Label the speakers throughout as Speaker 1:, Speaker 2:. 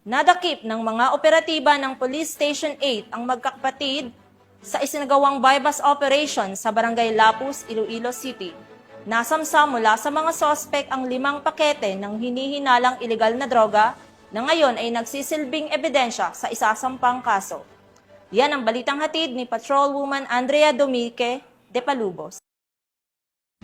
Speaker 1: Nadakip ng mga operatiba ng Police Station 8 ang magkakapatid sa isinagawang bypass operation sa Barangay Lapus, Iloilo City. Nasamsam mula sa mga sospek ang 5 pakete ng hinihinalang ilegal na droga na ngayon ay nagsisilbing ebidensya sa isasampang kaso. Yan ang balitang hatid ni Patrolwoman Andrea Domique de Palubos.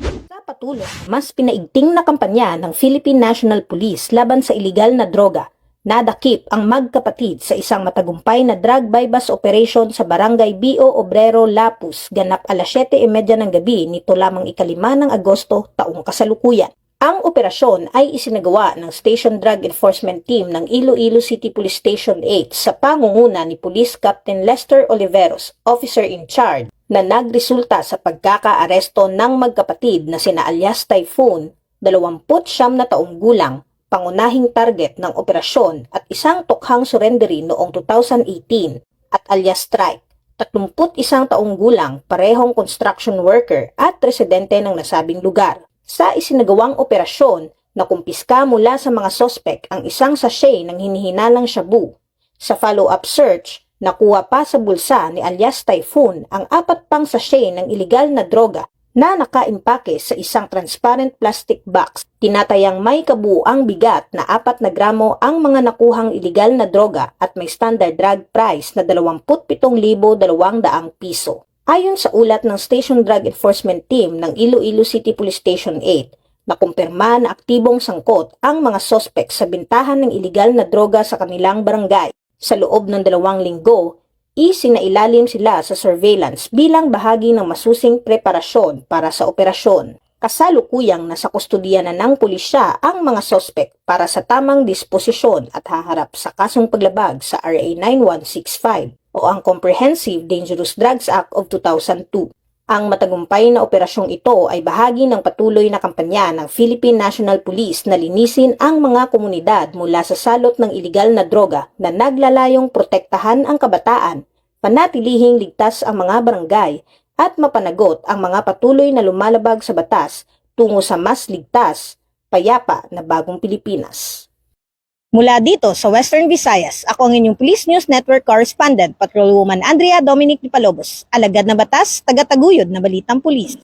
Speaker 2: Sa patuloy, mas pinaigting na kampanya ng Philippine National Police laban sa ilegal na droga, nadakip ang magkapatid sa isang matagumpay na drug bypass operation sa Barangay Bio Obrero, Lapus, ganap alas 7:30 ng gabi nito lamang 5 ng Agosto taong kasalukuyan. Ang operasyon ay isinagawa ng Station Drug Enforcement Team ng Iloilo City Police Station 8 sa pangunguna ni Police Captain Lester Oliveros, officer in charge, na nagresulta sa pagkakaaresto ng magkapatid na sina alias Typhoon, 29 na taong gulang, pangunahing target ng operasyon at isang tukhang surrendery noong 2018, at alias Strike, 31 taong gulang, parehong construction worker at residente ng nasabing lugar. Sa isinagawang operasyon, nakumpiska mula sa mga sospek ang isang sachet ng hinihinalang shabu. Sa follow-up search, nakuha pa sa bulsa ni alias Typhoon ang 4 pang sachet ng ilegal na droga na nakaimpake sa isang transparent plastic box. Tinatayang may kabuuang bigat na 4 na gramo ang mga nakuhang ilegal na droga at may standard drug price na 27,200 piso. Ayon sa ulat ng Station Drug Enforcement Team ng Iloilo City Police Station 8, nakumpirma na aktibong sangkot ang mga sospek sa bintahan ng ilegal na droga sa kanilang barangay. Sa loob ng 2 linggo, isinailalim sila sa surveillance bilang bahagi ng masusing preparasyon para sa operasyon. Kasalukuyang nasa kustodiya na ng pulisya ang mga sospek para sa tamang disposisyon at haharap sa kasong paglabag sa RA 9165 o ang Comprehensive Dangerous Drugs Act of 2002. Ang matagumpay na operasyong ito ay bahagi ng patuloy na kampanya ng Philippine National Police na linisin ang mga komunidad mula sa salot ng ilegal na droga na naglalayong protektahan ang kabataan, panatilihing ligtas ang mga barangay, at mapanagot ang mga patuloy na lumalabag sa batas tungo sa mas ligtas, payapa na bagong Pilipinas. Mula dito sa Western Visayas, ako ang inyong Police News Network Correspondent, Patrolwoman Andrea Dominique de Palubos, alagad na batas, tagataguyod na balitang pulis.